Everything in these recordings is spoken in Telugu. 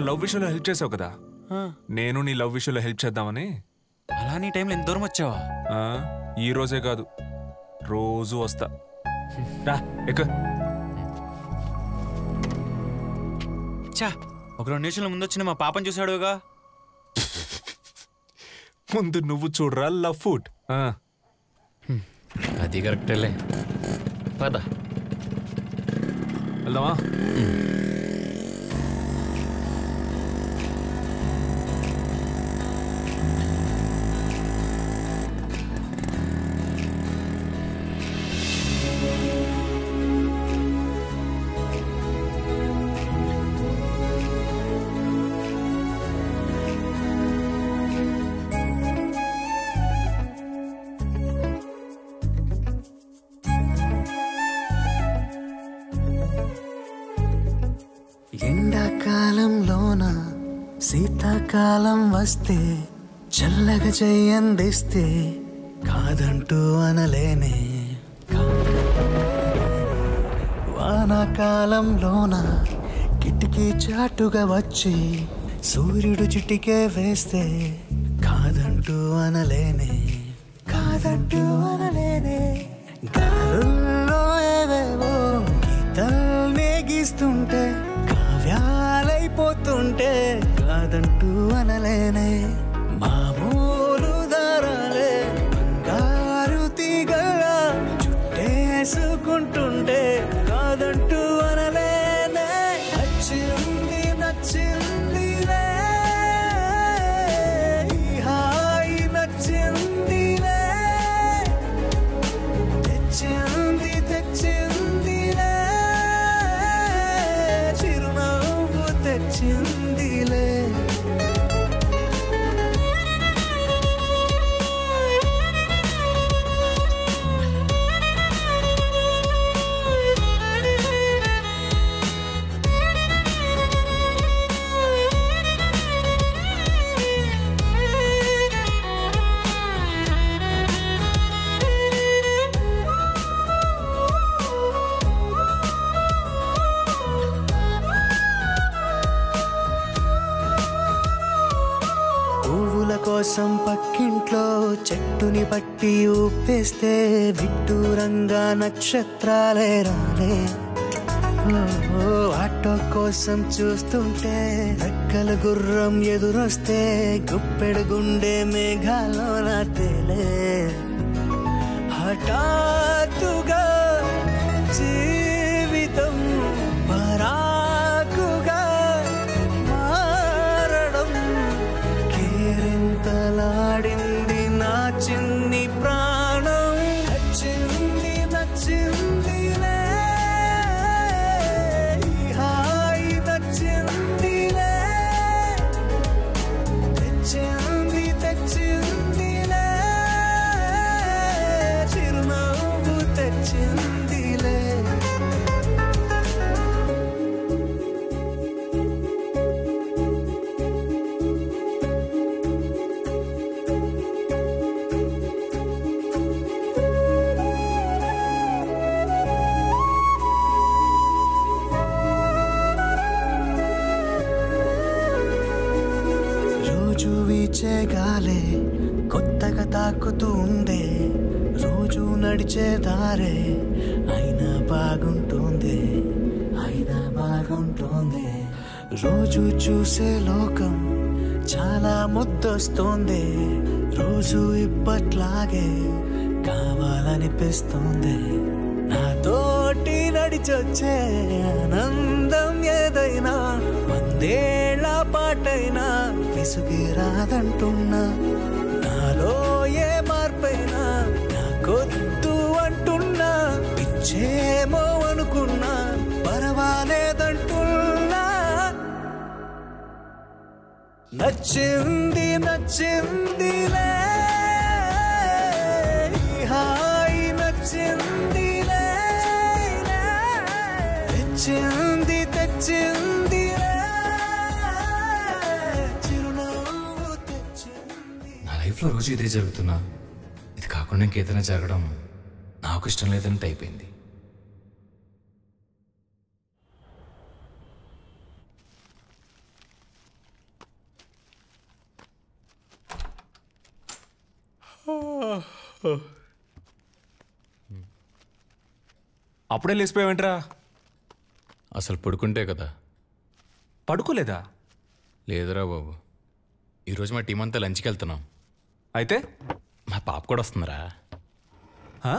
లవ్ విషయంలో హెల్ప్ చేసావు కదా, నేను నీ లవ్ విషయంలో హెల్ప్ చేద్దామని. అలా నీ టైంలో ఎంత దూరం వచ్చావా? ఈ రోజే కాదు, రోజు వస్తా. రా ఎక్క. చా, ఒక 2 నిమిషాల ముందు వచ్చిన మా పాపని చూసాడుగా. ముందు నువ్వు చూడరా లవ్ ఫుడ్. అది కరెక్టేలే, పద వెళ్దామా? ఎండాకాలంలోన శీతాకాలం వస్తే చల్లగా చెయ్యందిస్తే కాదంటూ అనలేనే. వానాకాలంలోన కిటికీ చాటుగా వచ్చి సూర్యుడు చిటికే వేస్తే కాదంటూ అనలేనే, కాదంటూ అనలేనే. గాలుల్లో ఏవేవో గీతల్నే గీస్తుంటే కావ్యాలైపోతుంటే కాదంటూ అనలేనే. మామూలు దారాలే బంగారు తీగల్లా చుట్టేసుకుంటుంటే కాదంటూ అనలేనే. నచ్చింది నచ్చిందిలే ఈ హాయి నచ్చిందిలే, తెచ్చింది తెచ్చిందిలే చిరునవ్వు తెచ్చిందిలే. కోసం పక్కింట్లో చెట్టుని బట్టి ఊపేస్తే విడ్డూరంగా నక్షత్రాలే రాలే. ఆటో కోసం చూస్తుంటే రెక్కల గుర్రం ఎదురొస్తే గుప్పెడు గుండె మేఘాలోన తేలే. హఠాత్తుగా జీవితం పరాకుగా మారడం కేరింతలాడింది నా చిన్ని ప్రాణం. నచ్చింది నచ్చిందిలే ఈ హాయి నచ్చిందిలే, తెచ్చింది తెచ్చిందిలే చిరునవ్వు తెచ్చిందిలే. రోజు వీచే గాలే కొత్తగా తాకుతూ ఉందే, రోజు నడిచే దారే అయినా బాగుంటుంది, అయినా బాగుంటుంది. రోజు చూసే లోకం చాలా ముద్దొస్తుంది, రోజు ఇప్పట్లాగే కావాలనిపిస్తుంది. నాతోటి నడిచొచ్చే ఆనందం ఏదైనా 100 ఏళ్ల పాటైనా విసుగి రాదంటున్నా. నాలో ఏ మార్పైనా నాకొద్దు అంటున్నా, పిచ్చేమో అనుకున్నా పర్వాలేదంటున్నా. నచ్చింది నచ్చిందిలే ఈ హాయి నచ్చిందిలే, తెచ్చింది తెచ్చిందిలే చిరునవ్వు తెచ్చింది. నా లైఫ్లో రోజు ఇదే జరుగుతున్నా, ఇది కాకుండా ఇంకేదైనా జరగడం నాకు ఇష్టం లేదంటే అయిపోయింది. అప్పుడే లేచిపోయావేంట్రా? అసలు పడుకుంటే కదా. పడుకోలేదా? లేదురా బాబు, ఈరోజు మా టీం అంతా లంచ్కి వెళ్తున్నాం. అయితే మా పాప కూడా వస్తుందిరా. హా?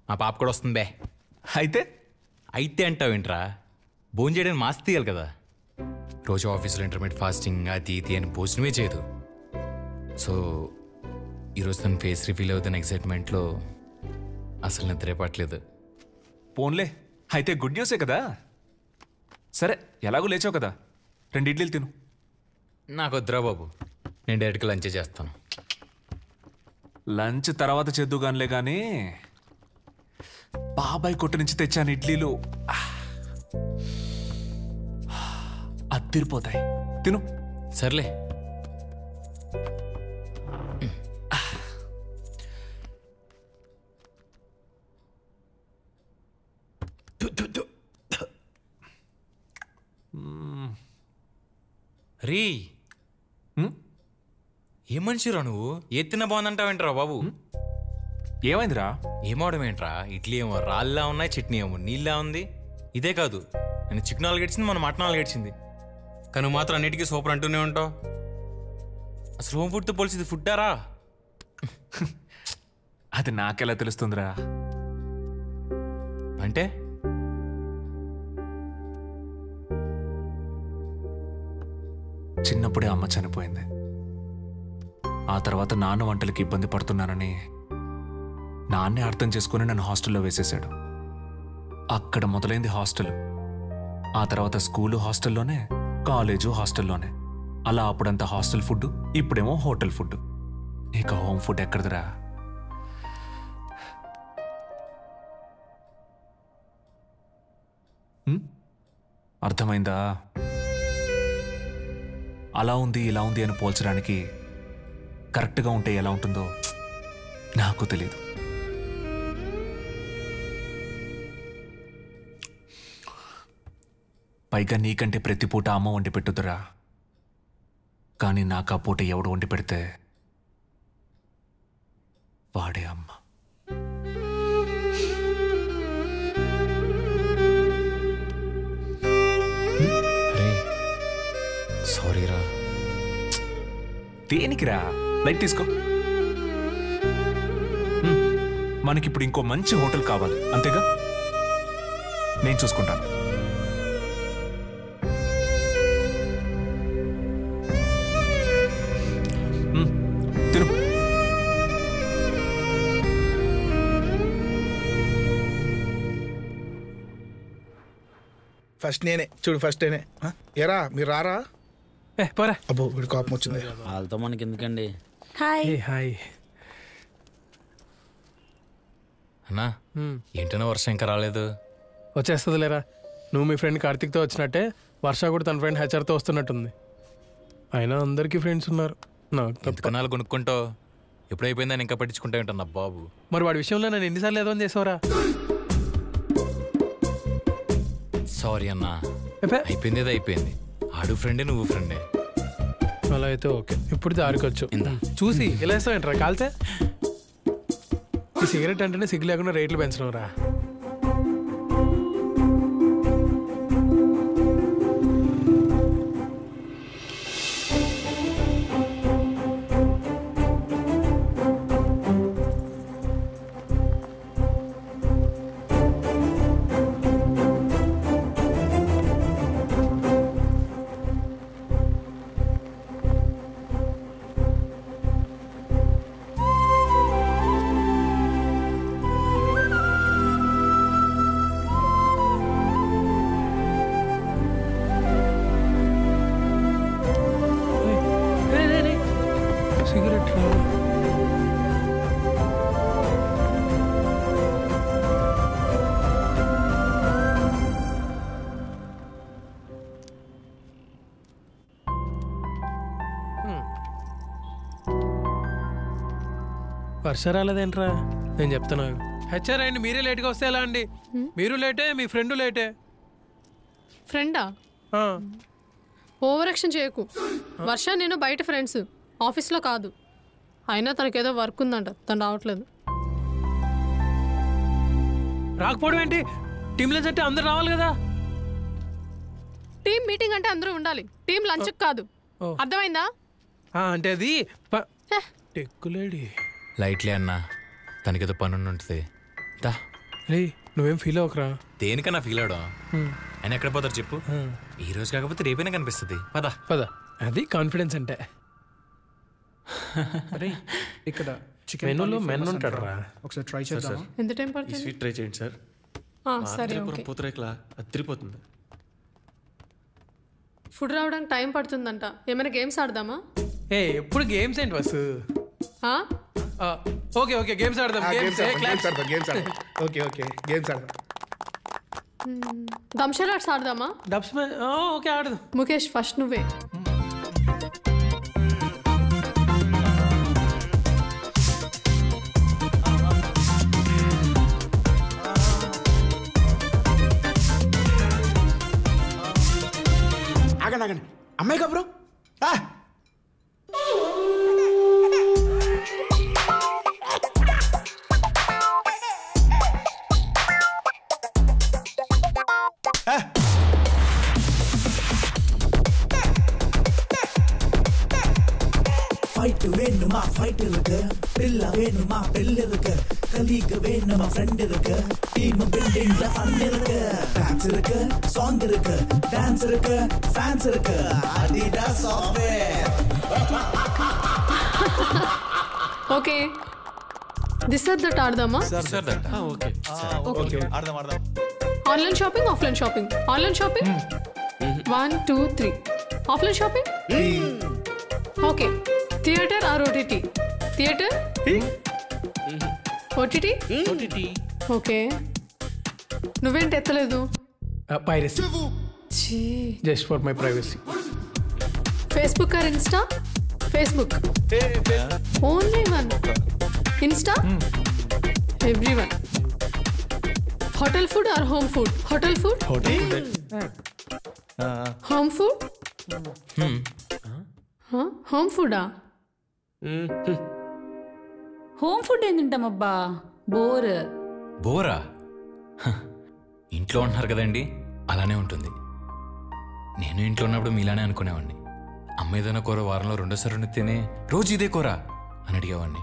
మా పాప కూడా వస్తుంది. అయితే అయితే అంటావేంట్రా? భోజనం చేయడానికి మాస్క్ తీయాలి కదా. రోజు ఆఫీస్లో ఇంటర్మీడియట్ ఫాస్టింగ్ అది ఇది అని భోజనమే చేయదు. సో ఈరోజు తను ఫేస్ రిఫీల్ అవుతున్న ఎక్సైట్మెంట్లో అసలు నిద్రే పట్టలేదు. పోన్లే, అయితే గుడ్ న్యూసే కదా. సరే, ఎలాగో లేచావు కదా, 2 ఇడ్లీలు తిను. నాకు వద్దురా బాబు, నేను డైరెక్ట్గా లంచ్ చేస్తాను. లంచ్ తర్వాత చేద్దుగానిలే కానీ బాబాయ్ కొట్టు నుంచి తెచ్చాను ఇడ్లీలు, అద్దిరిపోతాయి. తిను. సర్లే. రీ, ఏ మనిషిరా నువ్వు? ఏ తిన్న బాగుందంటావేంట్రా బాబు? ఏమైందిరా? ఏమవడం ఏంట్రా? ఇడ్లీ ఏమో రాళ్ళలా ఉన్నాయి, చట్నీ ఏమో నీళ్ళలా ఉంది. ఇదే కాదు, నేను చికెన్ నాలుగు గడిచింది, మన మటన్ నాలుగు గడిచింది, కానీ నువ్వు మాత్రం అన్నిటికీ సూపర్ అంటూనే ఉంటావు. అసలు హోమ్ ఫుడ్తో పోల్సింది ఫుడ్డారా? అది నాకెలా తెలుస్తుందిరా? అంటే చిన్నప్పుడే అమ్మ చనిపోయింది. ఆ తర్వాత నాన్న వంటలకి ఇబ్బంది పడుతున్నానని నాన్నే అర్థం చేసుకుని నన్ను హాస్టల్లో వేసేశాడు. అక్కడ మొదలైంది హాస్టల్. ఆ తర్వాత స్కూలు హాస్టల్లోనే, కాలేజు హాస్టల్లోనే. అలా అప్పుడంతా హాస్టల్ ఫుడ్, ఇప్పుడేమో హోటల్ ఫుడ్. ఇక హోమ్ ఫుడ్ ఎక్కడిదిరా? అర్థమైందా? అలా ఉంది ఇలా ఉంది అని పోల్చడానికి కరెక్ట్గా ఉంటే ఎలా ఉంటుందో నాకు తెలీదు. పైగా నీకంటే ప్రతి పూట అమ్మ వండి పెట్టుదురా, కానీ నాకు ఆ పూట ఎవడు వండి పెడితే వాడే అమ్మ. సారీరా. దేనికిరా? లైట్ తీసుకో. మనకిప్పుడు ఇంకో మంచి హోటల్ కావాలి, అంతేగా? నేను చూసుకుంటాను. తిను. ఫస్ట్ నేనే చూడు, ఫస్ట్ నేనే. ఎరా మీరు రారా? పోరా. అబ్బో వీడి కోపం వచ్చింది. వాళ్ళతో మనకి ఎందుకండి? Hi hi. అన్నా, ఏంటన్నా వర్షం ఇంకా రాలేదు? వచ్చేస్తుంది లేరా. నువ్వు మీ ఫ్రెండ్ కార్తిక్తో వచ్చినట్టే వర్ష కూడా తన ఫ్రెండ్ హెచ్ఆర్తో వస్తున్నట్టుంది. అయినా అందరికీ ఫ్రెండ్స్ ఉన్నారు, నాకు తప్ప. కన్నాలు కొనుక్కుంటావు, ఎప్పుడైపోయిందని ఇంకా పట్టించుకుంటా ఉంటాను బాబు. మరి వాడి విషయంలో నేను ఎన్నిసార్లు ఏదో చేసావురా? సారీ అన్నా, అయిపోయింది ఏదో అయిపోయింది. ఆడు ఫ్రెండే, నువ్వు ఫ్రెండే. అలా అయితే ఓకే. ఇప్పుడు దారికొచ్చు. చూసి ఇలా వేస్తావు ఏంట్రా కాలితే? ఈ సిగరెట్ అంటేనే సిగ్గు లేకుండా రేట్లు పెంచడం రా. సిగరెట్ రా. వర్ష రాలేదేంట్రా? నేను చెప్తాను. హెచ్ఆర్ అండి, మీరే లేట్గా వస్తే ఎలా అండి? మీరు లేటే, మీ ఫ్రెండ్ లేటే. ఫ్రెండా? ఓవర్ యాక్షన్ చేయకు. వర్ష నేను బయట ఫ్రెండ్స్, ఆఫీస్లో కాదు. అయినా తనకేదో వర్క్ ఉందంట, తను రావట్లేదు. రాకపోవడం ఏంటి? టీమ్ లంచ్ అంటే అందరు రావాలి కదా. టీమ్ మీటింగ్ అంటే అందరూ ఉండాలి, టీమ్ లంచ్ కాదు. అర్థమైందా? అంటే అది టెక్కులేడి. లైట్లే అన్నా, తనకేదో పని ఉంటుంది. దా రే, నువ్వేం ఫీల్ అవ్వకరా. దేనికన్నా ఫీల్ అవడం? ఆయన ఎక్కడ పోతారు చెప్పు. ఈ రోజు కాకపోతే రేపైనా కనిపిస్తుంది. పద పద, అది కాన్ఫిడెన్స్ అంటే. ఇక్కడ మెనూలో మెన్ ఉంటాడు రా, ఒకసారి ట్రై చేద్దాం. ఎంత టైం పడుతుంది? స్వీట్ ట్రై చేయండి సార్. సరే, ఓకే. పూతరేకలా అదిరిపోతుంది. ఫుడ్ రావడానికి టైం పడుతుందంట. ఏమైనా గేమ్స్ ఆడదామా? ఎప్పుడు గేమ్స్ ఏంటి బస్సు? ఓకే ఓకే, గేమ్స్ ఆడదాం. ఓకే ఓకే, గేమ్స్ ఆడదాం. దంషరాట్స్ ఆడదామా? డబ్స్ ఓకే, ఆడదాం. ముఖేష్, ఫస్ట్ నువ్వే. ఆగండి, అమ్మాయి కబురు. ஃபைட் வேணுமா ஃபைட் இருக்கு, பில்ல வேணுமா பில் இருக்கு, கலீக் வேணுமா ஃப்ரெண்ட் இருக்கு, டீம் பில்டிங்ல ஃபன் இருக்கு, டான்ஸ் இருக்கு, சாங் இருக்கு, டான்ஸ் இருக்கு, ஃபேன்ஸ் இருக்கு, Adidas software. Okay, this or that ఆడదామా? ఓకే ఆడదాం. Online shopping, offline shopping. Online shopping 1 2 3. Offline shopping okay. Theatre or OTT? Theatre. OTT okay. నువ్వేంటి ఎత్తలేదు? Piracy, just for my privacy. Facebook or Insta? Facebook only one. Insta everyone. Hotel food or home food? Hotel food. Home food. Home ఫుడా? హోమ్ ఫుడ్ ఏం తింటామబ్బా, బోరా? ఇంట్లో ఉంటున్నారు కదండి, అలానే ఉంటుంది. నేను ఇంట్లో ఉన్నప్పుడు మీలానే అనుకునేవాడిని. అమ్మ ఏదైనా కూర వారంలో రెండోసారి వండితేనే రోజు ఇదే కూర అని అడిగేవాడిని.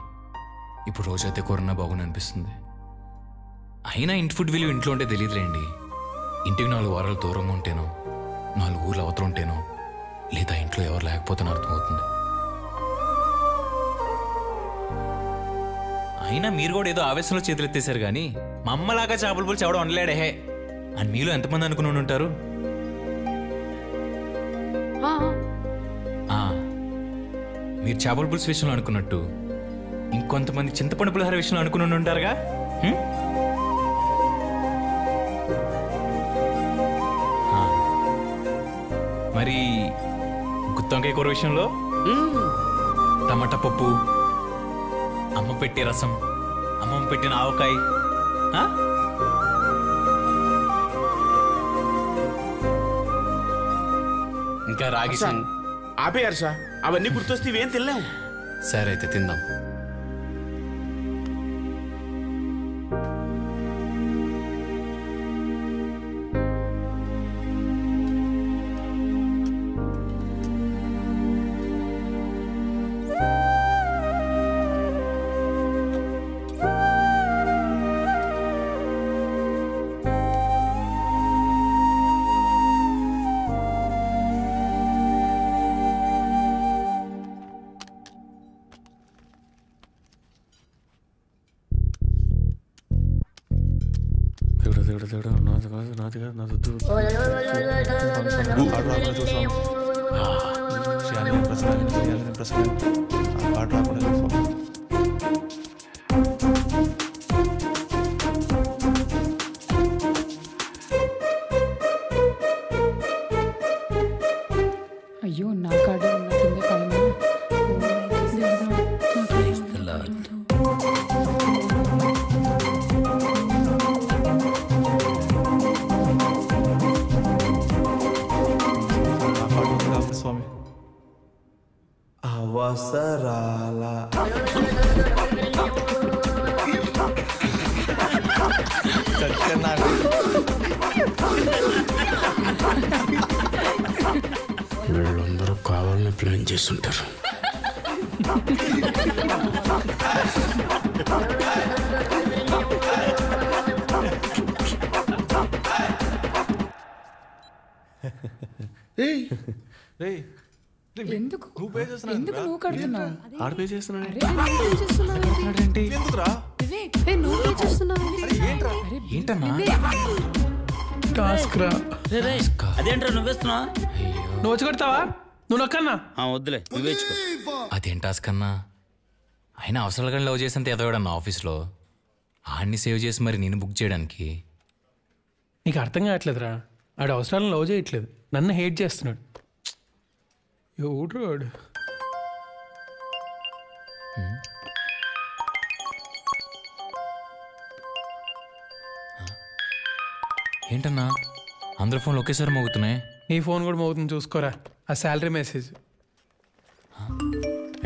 ఇప్పుడు రోజు అయితే కూరన్నా బాగుంది అనిపిస్తుంది. అయినా ఇంటి ఫుడ్ విలువ ఇంట్లో ఉంటే తెలియదులేండి. ఇంటికి 4 వారాలు దూరంగా ఉంటేనో, 4 ఊర్లు అవతల ఉంటేనో, లేదా ఇంట్లో ఎవరు లేకపోతేనో అర్థమవుతుంది. అయినా మీరు కూడా ఏదో ఆవేశంలో చేతులు ఎత్తేసారు కానీ మా అమ్మలాగా చేపల పులుసు ఎవడో వండలేడే అని మీలో ఎంతమంది అనుకుని ఉంటారు? మీరు చేపల పులుసు విషయంలో అనుకున్నట్టు ఇంకొంతమంది చింతపండు పులిహోర విషయంలో అనుకుని ఉంటారుగా. మరి గుత్తొంకాయ కూర విషయంలో టమాటా పప్పు, అమ్మ పెట్టే రసం, అమ్మమ్మ పెట్టిన ఆవకాయ, ఇంకా రాగి ఆపేయారు సార్, అవన్నీ గుర్తొస్తే ఇవేం తినలేము. సరే అయితే తిందాం. అయ్యో, నా కాడే ఉన్నట్టుంది పైన. స్వామి అవసరాల వీళ్ళందరూ కావాలని ప్లాన్ చేస్తుంటారు. ఎందుకు ఎందుకు నువ్వు కడుతున్నావు? ఆడ పే చేస్తున్నాడు. ఎందుకురా నువ్వు పే చేస్తున్నావు? ఏంటన్నా టాస్క్ రా. అదేంట్రా నువ్వేస్తున్నా? నువ్వు వచ్చి కొడతావా? నువ్వు నొక్కన్నా. వద్దులే నువ్వేచ్చుకో. అదేం టాస్క్ అన్నా? అయినా అవసరాలు కానీ లవ్ చేసేంత ఎదవాడన్నా ఆఫీస్లో. ఆడిని సేవ్ చేసి మరి నేను బుక్ చేయడానికి. నీకు అర్థం కావట్లేదురా. ఆడు అవసరాలను లవ్ చేయట్లేదు, నన్ను హేట్ చేస్తున్నాడు. ఎవడు ఏంటన్నా అందరి ఫోన్లు ఒకేసారి మోగుతున్నాయి? నీ ఫోన్ కూడా మోగుతుంది, చూసుకోరా. ఆ శాలరీ మెసేజ్.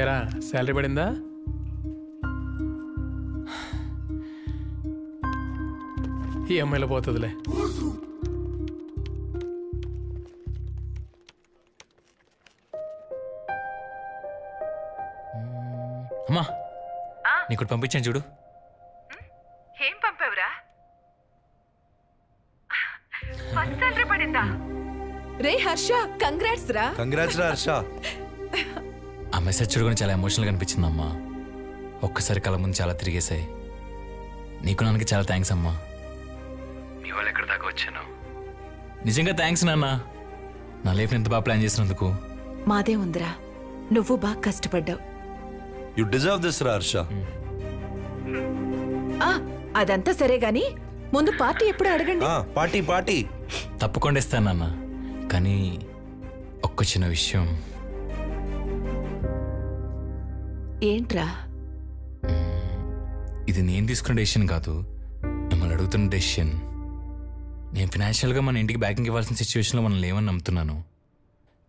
ఎరా శాలరీ పడిందా? ఈఎంఐలో పోతుందిలే. అమ్మా నీకు పంపించాను చూడు. ఏం పంపావురా? ఫస్ట్ సాలరీ పడిందా? రే హర్ష, కంగ్రాట్స్ రా. కంగ్రాట్స్ రా హర్ష. ఆ మెసేజ్ చూడగానే చాలా ఎమోషనల్గా అనిపించింది అమ్మా. ఒక్కసారి కళ్ళ ముందు చాలా తిరిగేసాయి. నీకు నాన్నకి చాలా థ్యాంక్స్ అమ్మా. మీ వాళ్ళు ఎక్కడి దాకా వచ్చాను. నిజంగా థ్యాంక్స్ నాన్న, నా లైఫ్ని ఎంత బాగా ప్లాన్ చేసినందుకు. మాదే ఉందిరా, నువ్వు బాగా కష్టపడ్డావు. యు డిజర్వ్ దిస్ రా హర్ష. అదంతా సరే గాని ముందు పార్టీ ఎప్పుడు అడగండి. పార్టీ పార్టీ తప్పకుండా ఇస్తాను నాన్న. కానీ ఒక్క చిన్న విషయం. ఏంట్రా? ఇది నేను తీసుకున్న డెసిషన్ కాదు, మిమ్మల్ని అడుగుతున్న డెసిషన్. నేను ఫినాన్షియల్గా మన ఇంటికి బ్యాకింగ్ ఇవ్వాల్సిన సిచ్యువేషన్లో మనం లేవని నమ్ముతున్నాను.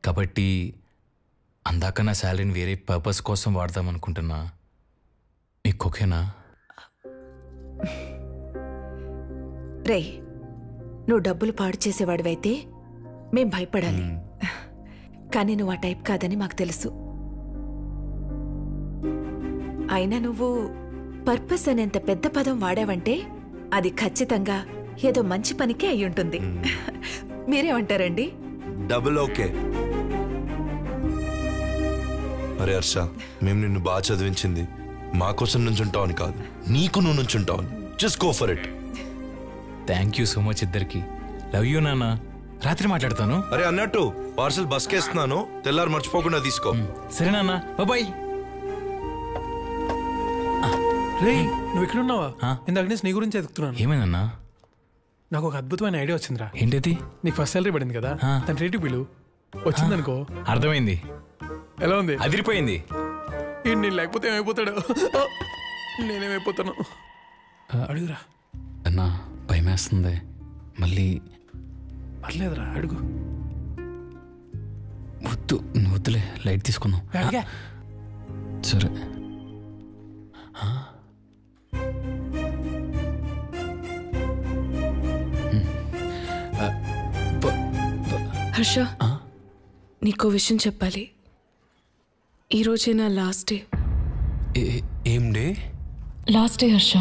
కాబట్టి అందాక నా శాలరీని వేరే పర్పస్ కోసం వాడదామనుకుంటున్నా. మీకు ఓకేనా? రే, నువ్వు డబ్బులు పాడు చేసేవాడివైతే మేం భయపడాలి. కానీ నువ్వు ఆ టైప్ కాదని మాకు తెలుసు. అయినా నువ్వు పర్పస్ అనేంత పెద్ద పదం వాడావంటే అది ఖచ్చితంగా ఏదో మంచి పనికే అయి ఉంటుంది. మీరేమంటారండి? Double okay. అరే హర్ష, మేము నిన్ను బాగా చదివించింది మా కోసం నుంచుంటావు అని కాదు, నీకు నువ్వు నుంచుంటావు అని. Just go for it. Thank you so much ఇద్దరికి. లవ్ యూ నాన్న. రాత్రి మాట్లాడతాను. అరే అన్నట్టు పార్సల్ బస్ కేస్తున్నాను, తెల్లారు మర్చిపోకుండా తీసుకో. సరే నాన్న, బాయ్. రే నువ్వు ఇక్కడ ఉన్నావా? ఇందాక నుంచి నీ గురించి ఎదుగుతున్నాను. ఏమైందన్నా? నాకు ఒక అద్భుతమైన ఐడియా వచ్చిందిరా. ఏంటది? నీకు ఫస్ట్ సాలరీ పడింది కదా, తన రేటు బిల్లు వచ్చిందనుకో. అర్థమైంది. ఎలా ఉంది? అదిరిపోయింది. నేను లేకపోతే ఏమైపోతాడు? నేనేమైపోతాను? అడుగురా. అన్నా భయం వేస్తుంది మళ్ళీ. పర్లేదురా అడుగు. వద్దు నువ్వు వద్దులే, లైట్ తీసుకుందాం. సరే. హర్ష, నీకో విషయం చెప్పాలి. ఈరోజే నా లాస్ట్ డే. ఏం డే? Last day Harsha.